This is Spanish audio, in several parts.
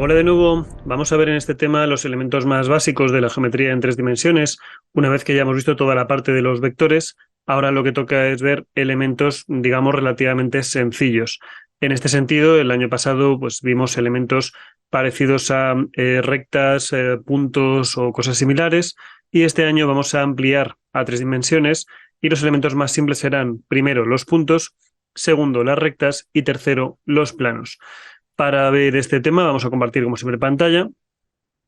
Hola de nuevo, vamos a ver en este tema los elementos más básicos de la geometría en tres dimensiones. Una vez que ya hemos visto toda la parte de los vectores, ahora lo que toca es ver elementos, digamos, relativamente sencillos. En este sentido, el año pasado pues, vimos elementos parecidos a rectas, puntos o cosas similares, y este año vamos a ampliar a tres dimensiones y los elementos más simples serán, primero, los puntos, segundo, las rectas y tercero, los planos. Para ver este tema vamos a compartir como siempre pantalla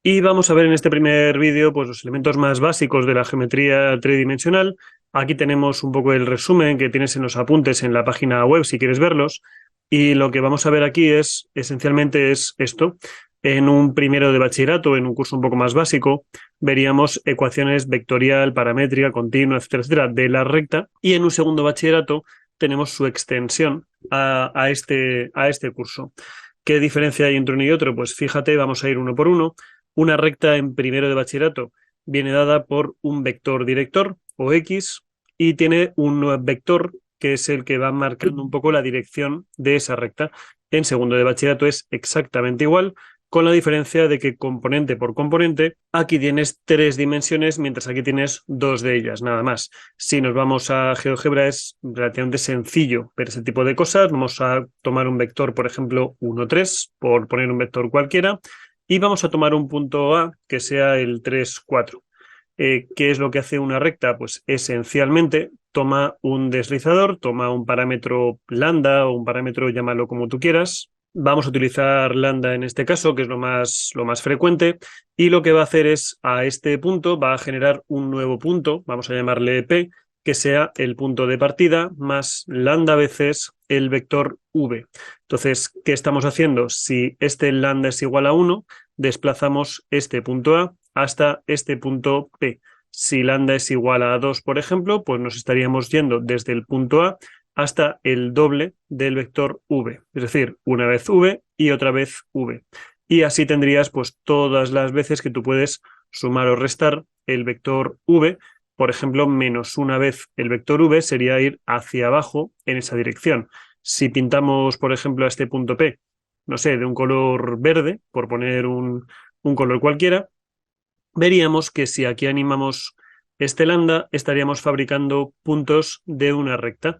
y vamos a ver en este primer vídeo pues, los elementos más básicos de la geometría tridimensional. Aquí tenemos un poco el resumen que tienes en los apuntes en la página web si quieres verlos, y lo que vamos a ver aquí es esencialmente es esto. En un primero de bachillerato, en un curso un poco más básico, veríamos ecuaciones vectorial, paramétrica, continua, etcétera, etcétera, de la recta, y en un segundo bachillerato tenemos su extensión a este curso. ¿Qué diferencia hay entre uno y otro? Pues fíjate, vamos a ir uno por uno. Una recta en primero de bachillerato viene dada por un vector director, o X, y tiene un vector que es el que va marcando un poco la dirección de esa recta. En segundo de bachillerato es exactamente igual, con la diferencia de que componente por componente, aquí tienes tres dimensiones, mientras aquí tienes dos de ellas, nada más. Si nos vamos a GeoGebra es relativamente sencillo ver ese tipo de cosas. Vamos a tomar un vector, por ejemplo, 1, 3, por poner un vector cualquiera, y vamos a tomar un punto A que sea el 3, 4. ¿Qué es lo que hace una recta? Pues esencialmente toma un deslizador, toma un parámetro lambda o un parámetro, llámalo como tú quieras. Vamos a utilizar lambda en este caso, que es lo más frecuente, y lo que va a hacer es a este punto va a generar un nuevo punto, vamos a llamarle P, que sea el punto de partida más lambda veces el vector V. Entonces, ¿qué estamos haciendo? Si este lambda es igual a 1, desplazamos este punto A hasta este punto P. Si lambda es igual a 2, por ejemplo, pues nos estaríamos yendo desde el punto A hasta el doble del vector V, es decir, una vez V y otra vez V. Y así tendrías pues todas las veces que tú puedes sumar o restar el vector V. Por ejemplo, menos una vez el vector V sería ir hacia abajo en esa dirección. Si pintamos, por ejemplo, a este punto P, no sé, de un color verde, por poner un color cualquiera, veríamos que si aquí animamos este lambda, estaríamos fabricando puntos de una recta.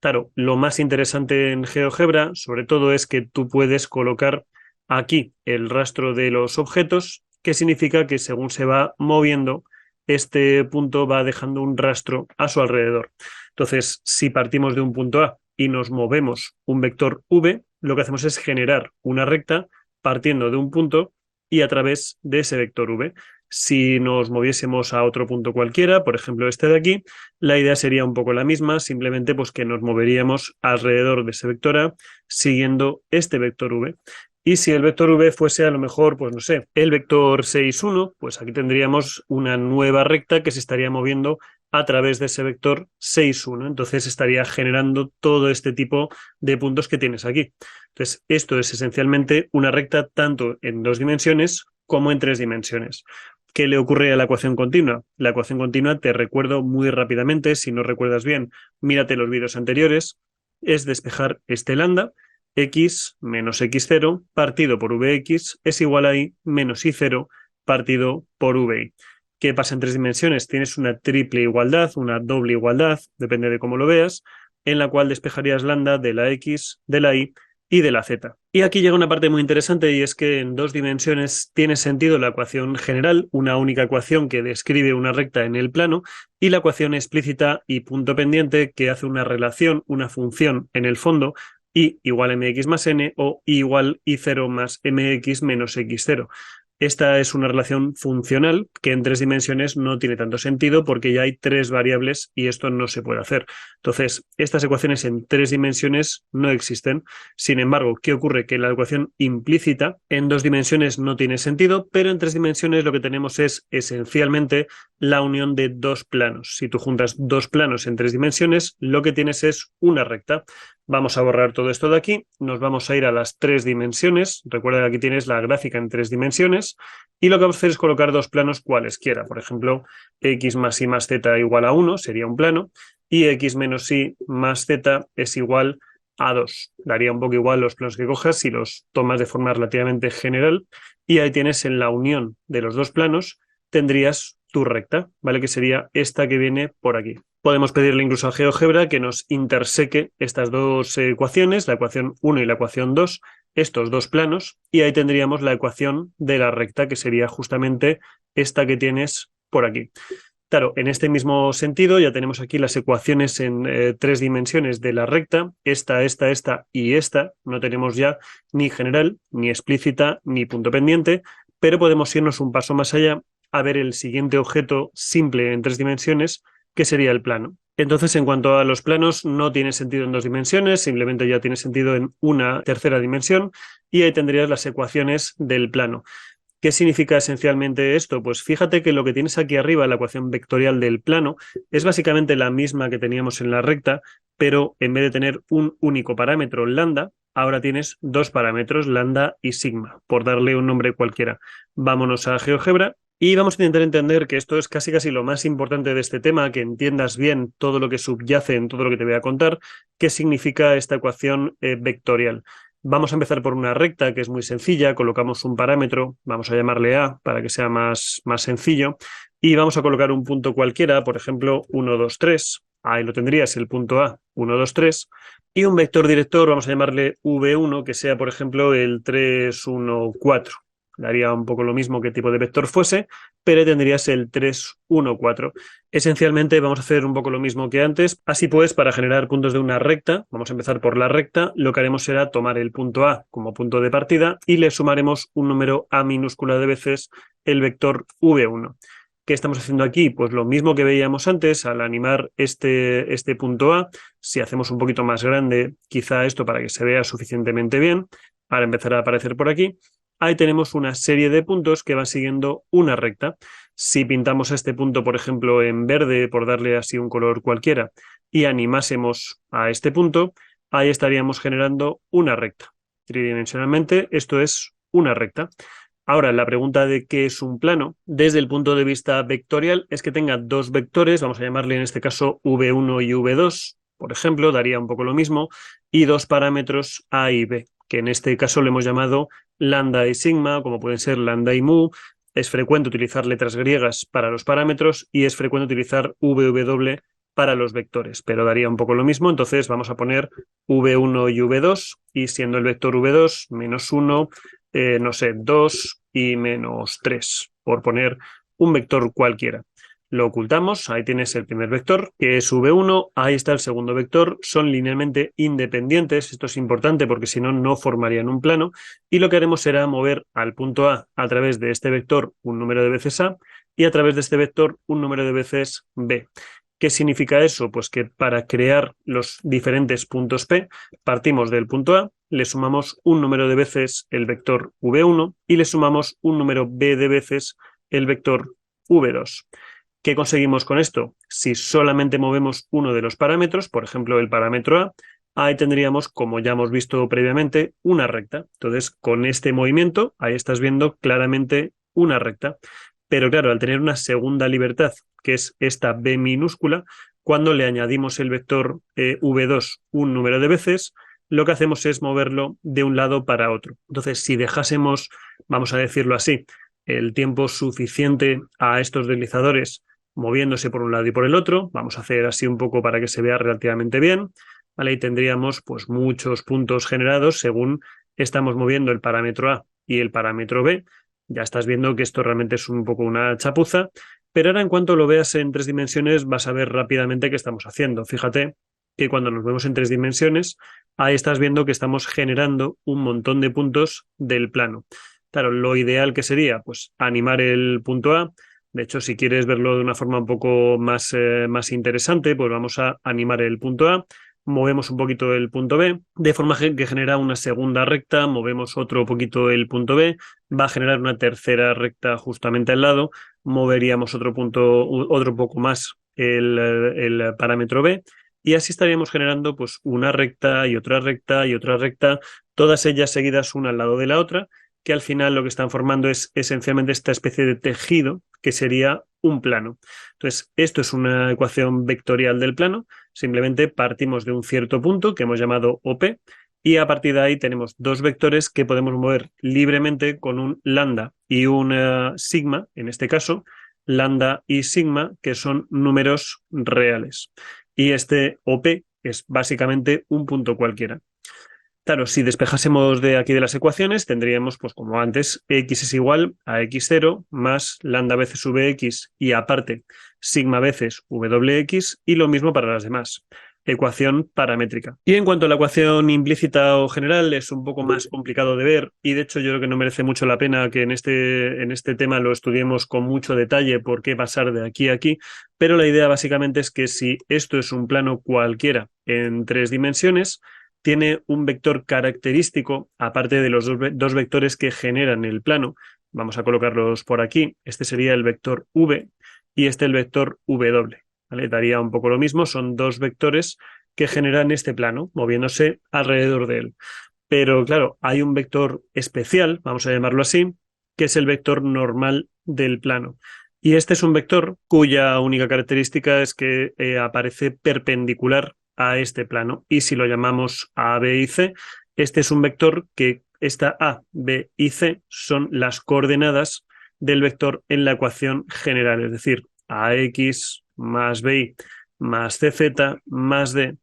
Claro, lo más interesante en GeoGebra, sobre todo, es que tú puedes colocar aquí el rastro de los objetos, que significa que según se va moviendo, este punto va dejando un rastro a su alrededor. Entonces, si partimos de un punto A y nos movemos un vector V, lo que hacemos es generar una recta partiendo de un punto y a través de ese vector V. Si nos moviésemos a otro punto cualquiera, por ejemplo este de aquí, la idea sería un poco la misma, simplemente pues que nos moveríamos alrededor de ese vector A siguiendo este vector V. Y si el vector V fuese a lo mejor, pues no sé, el vector 6, 1, pues aquí tendríamos una nueva recta que se estaría moviendo a través de ese vector 6, 1. Entonces estaría generando todo este tipo de puntos que tienes aquí. Entonces, esto es esencialmente una recta tanto en dos dimensiones como en tres dimensiones. ¿Qué le ocurre a la ecuación continua? La ecuación continua, te recuerdo muy rápidamente, si no recuerdas bien, mírate los vídeos anteriores, es despejar este lambda, x menos x0 partido por vx es igual a y menos y0 partido por vi. ¿Qué pasa en tres dimensiones? Tienes una triple igualdad, una doble igualdad, depende de cómo lo veas, en la cual despejarías lambda de la x, de la y y de la z. Y aquí llega una parte muy interesante, y es que en dos dimensiones tiene sentido la ecuación general, una única ecuación que describe una recta en el plano, y la ecuación explícita y punto pendiente que hace una relación, una función en el fondo, y igual mx más n o y igual y0 más mx menos x0. Esta es una relación funcional que en tres dimensiones no tiene tanto sentido porque ya hay tres variables y esto no se puede hacer. Entonces, estas ecuaciones en tres dimensiones no existen. Sin embargo, ¿qué ocurre? Que la ecuación implícita en dos dimensiones no tiene sentido, pero en tres dimensiones lo que tenemos es esencialmente la unión de dos planos. Si tú juntas dos planos en tres dimensiones, lo que tienes es una recta. Vamos a borrar todo esto de aquí, nos vamos a ir a las tres dimensiones. Recuerda que aquí tienes la gráfica en tres dimensiones y lo que vamos a hacer es colocar dos planos cualesquiera. Por ejemplo, x más y más z igual a 1 sería un plano y x menos y más z es igual A2. Daría un poco igual los planos que cojas si los tomas de forma relativamente general y ahí tienes en la unión de los dos planos tendrías tu recta, ¿vale? Que sería esta que viene por aquí. Podemos pedirle incluso a GeoGebra que nos interseque estas dos ecuaciones, la ecuación 1 y la ecuación 2, estos dos planos, y ahí tendríamos la ecuación de la recta, que sería justamente esta que tienes por aquí. Claro, en este mismo sentido ya tenemos aquí las ecuaciones en 3 dimensiones de la recta, esta y esta. No tenemos ya ni general, ni explícita, ni punto pendiente, pero podemos irnos un paso más allá a ver el siguiente objeto simple en 3 dimensiones, que sería el plano. Entonces, en cuanto a los planos, no tiene sentido en 2 dimensiones, simplemente ya tiene sentido en una tercera dimensión y ahí tendrías las ecuaciones del plano. ¿Qué significa esencialmente esto? Pues fíjate que lo que tienes aquí arriba, la ecuación vectorial del plano, es básicamente la misma que teníamos en la recta, pero en vez de tener un único parámetro, lambda, ahora tienes dos parámetros, lambda y sigma, por darle un nombre cualquiera. Vámonos a GeoGebra y vamos a intentar entender que esto es casi lo más importante de este tema, que entiendas bien todo lo que subyace en todo lo que te voy a contar, qué significa esta ecuación vectorial. Vamos a empezar por una recta que es muy sencilla, colocamos un parámetro, vamos a llamarle A para que sea más sencillo, y vamos a colocar un punto cualquiera, por ejemplo 1, 2, 3, ahí lo tendrías, el punto A, 1, 2, 3, y un vector director, vamos a llamarle V1, que sea por ejemplo el 3, 1, 4. Daría un poco lo mismo qué tipo de vector fuese, pero tendrías el 3, 1, 4. Esencialmente vamos a hacer un poco lo mismo que antes. Así pues, para generar puntos de una recta, vamos a empezar por la recta, lo que haremos será tomar el punto A como punto de partida y le sumaremos un número A minúscula de veces el vector V1. ¿Qué estamos haciendo aquí? Pues lo mismo que veíamos antes al animar este punto A. Si hacemos un poquito más grande, quizá esto para que se vea suficientemente bien, ahora empezará a aparecer por aquí. Ahí tenemos una serie de puntos que van siguiendo una recta. Si pintamos este punto, por ejemplo, en verde, por darle así un color cualquiera, y animásemos a este punto, ahí estaríamos generando una recta. Tridimensionalmente, esto es una recta. Ahora, la pregunta de qué es un plano, desde el punto de vista vectorial, es que tenga dos vectores, vamos a llamarle en este caso V1 y V2, por ejemplo, daría un poco lo mismo, y dos parámetros A y B, que en este caso le hemos llamado lambda y sigma, como pueden ser lambda y mu. Es frecuente utilizar letras griegas para los parámetros y es frecuente utilizar VW para los vectores, pero daría un poco lo mismo. Entonces vamos a poner V1 y V2 y siendo el vector V2 menos 1, no sé, 2 y menos 3, por poner un vector cualquiera. Lo ocultamos, ahí tienes el primer vector, que es V1, ahí está el segundo vector, son linealmente independientes, esto es importante porque si no, no formarían un plano, y lo que haremos será mover al punto A través de este vector un número de veces A y a través de este vector un número de veces B. ¿Qué significa eso? Pues que para crear los diferentes puntos P, partimos del punto A, le sumamos un número de veces el vector V1 y le sumamos un número B de veces el vector V2. ¿Qué conseguimos con esto? Si solamente movemos uno de los parámetros, por ejemplo el parámetro A, ahí tendríamos, como ya hemos visto previamente, una recta. Entonces, con este movimiento, ahí estás viendo claramente una recta. Pero claro, al tener una segunda libertad, que es esta B minúscula, cuando le añadimos el vector V2 un número de veces, lo que hacemos es moverlo de un lado para otro. Entonces, si dejásemos, vamos a decirlo así, el tiempo suficiente a estos deslizadores moviéndose por un lado y por el otro, vamos a hacer así un poco para que se vea relativamente bien, ¿vale? Y tendríamos pues muchos puntos generados según estamos moviendo el parámetro A y el parámetro B. Ya estás viendo que esto realmente es un poco una chapuza, pero ahora en cuanto lo veas en 3 dimensiones vas a ver rápidamente qué estamos haciendo. Fíjate que cuando nos vemos en 3 dimensiones, ahí estás viendo que estamos generando un montón de puntos del plano. Claro, lo ideal que sería, pues, animar el punto A. De hecho, si quieres verlo de una forma un poco más interesante, pues vamos a animar el punto A, movemos un poquito el punto B, de forma que genera una segunda recta, movemos otro poquito el punto B, va a generar una tercera recta justamente al lado, moveríamos otro poco más el parámetro B, y así estaríamos generando pues una recta y otra recta y otra recta, todas ellas seguidas una al lado de la otra, que al final lo que están formando es esencialmente esta especie de tejido que sería un plano. Entonces, esto es una ecuación vectorial del plano. Simplemente partimos de un cierto punto que hemos llamado OP y a partir de ahí tenemos dos vectores que podemos mover libremente con un lambda y un sigma, en este caso, lambda y sigma, que son números reales. Y este OP es básicamente un punto cualquiera. Claro, si despejásemos de aquí de las ecuaciones, tendríamos, pues como antes, x es igual a x0 más lambda veces vx y aparte sigma veces wx y lo mismo para las demás. Ecuación paramétrica. Y en cuanto a la ecuación implícita o general, es un poco más complicado de ver y de hecho yo creo que no merece mucho la pena que en este tema lo estudiemos con mucho detalle por qué pasar de aquí a aquí, pero la idea básicamente es que si esto es un plano cualquiera en 3 dimensiones, tiene un vector característico, aparte de los dos vectores que generan el plano. Vamos a colocarlos por aquí. Este sería el vector v y este el vector w. ¿Vale? Daría un poco lo mismo. Son dos vectores que generan este plano, moviéndose alrededor de él. Pero claro, hay un vector especial, vamos a llamarlo así, que es el vector normal del plano. Y este es un vector cuya única característica es que aparece perpendicular a este plano. Y si lo llamamos A, B y C, este es un vector que esta A, B y C son las coordenadas del vector en la ecuación general, es decir, AX más BY más CZ más D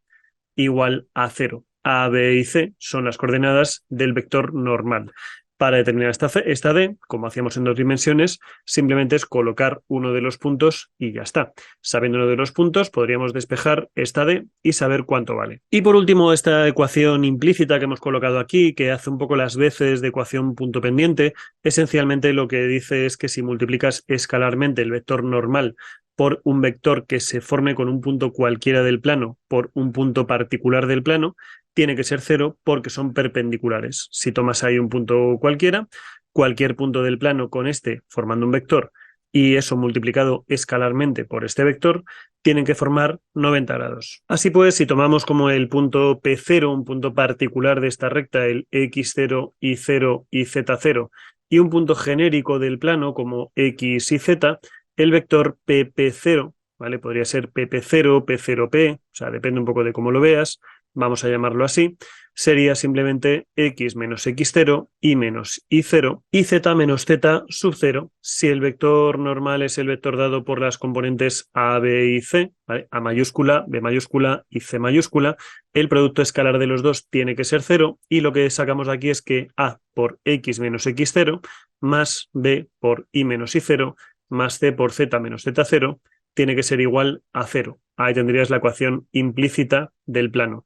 igual a 0. A, B y C son las coordenadas del vector normal. Para determinar esta D, como hacíamos en 2 dimensiones, simplemente es colocar uno de los puntos y ya está. Sabiendo uno de los puntos, podríamos despejar esta D y saber cuánto vale. Y por último, esta ecuación implícita que hemos colocado aquí, que hace un poco las veces de ecuación punto pendiente, esencialmente lo que dice es que si multiplicas escalarmente el vector normal por un vector que se forme con un punto cualquiera del plano por un punto particular del plano, tiene que ser 0 porque son perpendiculares. Si tomas ahí un punto cualquiera, cualquier punto del plano con este formando un vector y eso multiplicado escalarmente por este vector, tienen que formar 90 grados. Así pues, si tomamos como el punto P0, un punto particular de esta recta, el X0, Y0 y Z0, y un punto genérico del plano como X y Z, el vector PP0, ¿vale? Podría ser PP0, P0P, o sea, depende un poco de cómo lo veas, vamos a llamarlo así, sería simplemente x menos x0, y menos y0, y z menos z sub 0. Si el vector normal es el vector dado por las componentes a, b y c, ¿vale? A mayúscula, b mayúscula y c mayúscula, el producto escalar de los dos tiene que ser 0, y lo que sacamos de aquí es que a por x menos x0, más b por y menos y0, más c por z menos z0, tiene que ser igual a 0. Ahí tendrías la ecuación implícita del plano.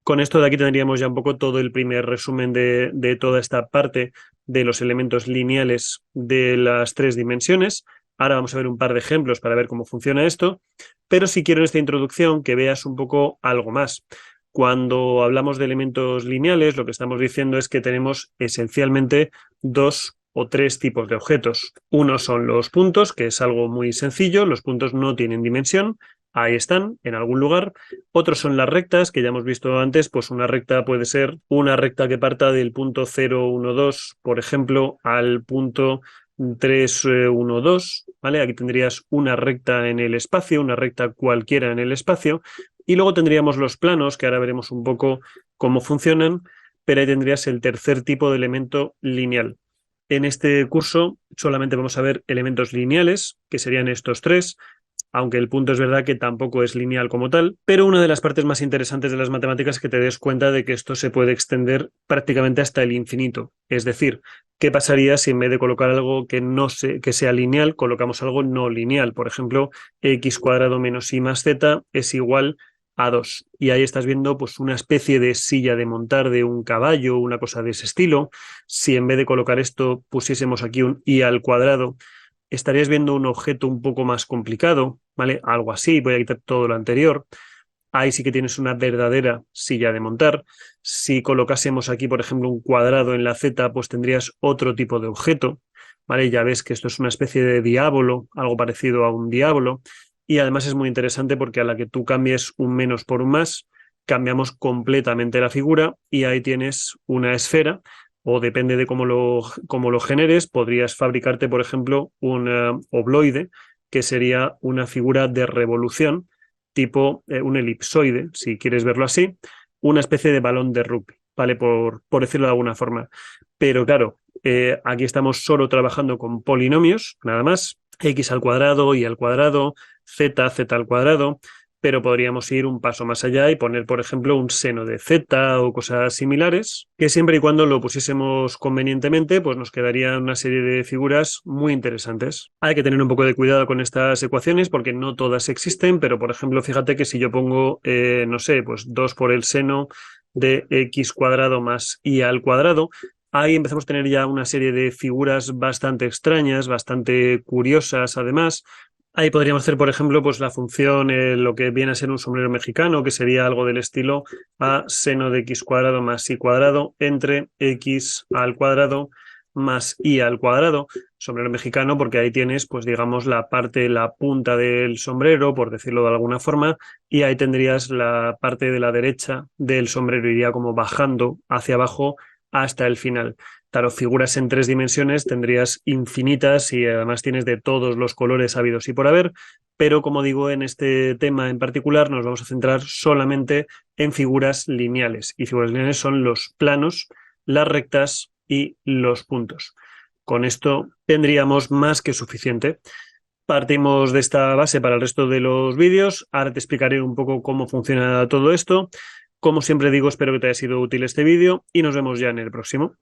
Con esto de aquí tendríamos ya un poco todo el primer resumen de toda esta parte de los elementos lineales de las 3 dimensiones. Ahora vamos a ver un par de ejemplos para ver cómo funciona esto, pero sí quiero en esta introducción que veas un poco algo más. Cuando hablamos de elementos lineales, lo que estamos diciendo es que tenemos esencialmente 2 o 3 tipos de objetos. Uno son los puntos, que es algo muy sencillo, los puntos no tienen dimensión, ahí están, en algún lugar. Otros son las rectas, que ya hemos visto antes, pues una recta puede ser una recta que parta del punto 0, 1, 2, por ejemplo, al punto 3, 1, 2, ¿vale? Aquí tendrías una recta en el espacio, una recta cualquiera en el espacio, y luego tendríamos los planos, que ahora veremos un poco cómo funcionan, pero ahí tendrías el tercer tipo de elemento lineal. En este curso solamente vamos a ver elementos lineales, que serían estos 3, aunque el punto es verdad que tampoco es lineal como tal, pero una de las partes más interesantes de las matemáticas es que te des cuenta de que esto se puede extender prácticamente hasta el infinito. Es decir, ¿qué pasaría si en vez de colocar algo que sea lineal, colocamos algo no lineal? Por ejemplo, x cuadrado menos y más z es igual a 2. Y ahí estás viendo pues una especie de silla de montar de un caballo, una cosa de ese estilo. Si en vez de colocar esto pusiésemos aquí un y al cuadrado, estarías viendo un objeto un poco más complicado, ¿vale? Algo así, voy a quitar todo lo anterior. Ahí sí que tienes una verdadera silla de montar. Si colocásemos aquí, por ejemplo, un cuadrado en la Z, pues tendrías otro tipo de objeto, ¿vale? Ya ves que esto es una especie de diábolo, algo parecido a un diábolo. Y además es muy interesante porque a la que tú cambies un menos por un más, cambiamos completamente la figura y ahí tienes una esfera o depende de cómo lo generes, podrías fabricarte, por ejemplo, un obloide, que sería una figura de revolución, tipo un elipsoide, si quieres verlo así, una especie de balón de rugby, ¿vale? Por decirlo de alguna forma. Pero claro, aquí estamos solo trabajando con polinomios, nada más, x al cuadrado, y al cuadrado, z al cuadrado, pero podríamos ir un paso más allá y poner, por ejemplo, un seno de z o cosas similares, que siempre y cuando lo pusiésemos convenientemente, pues nos quedaría una serie de figuras muy interesantes. Hay que tener un poco de cuidado con estas ecuaciones porque no todas existen, pero por ejemplo, fíjate que si yo pongo, no sé, pues 2 por el seno de x cuadrado más y al cuadrado, ahí empezamos a tener ya una serie de figuras bastante extrañas, bastante curiosas además. Ahí podríamos hacer, por ejemplo, pues la función, lo que viene a ser un sombrero mexicano, que sería algo del estilo a seno de x cuadrado más y cuadrado entre x al cuadrado más y al cuadrado. Sombrero mexicano porque ahí tienes, pues digamos, la parte, la punta del sombrero, por decirlo de alguna forma, y ahí tendrías la parte de la derecha del sombrero, iría como bajando hacia abajo hasta el final. Claro, figuras en 3 dimensiones tendrías infinitas y además tienes de todos los colores habidos y por haber, pero como digo, en este tema en particular nos vamos a centrar solamente en figuras lineales, y figuras lineales son los planos, las rectas y los puntos. Con esto tendríamos más que suficiente. Partimos de esta base para el resto de los vídeos. Ahora te explicaré un poco cómo funciona todo esto. Como siempre digo, espero que te haya sido útil este vídeo y nos vemos ya en el próximo.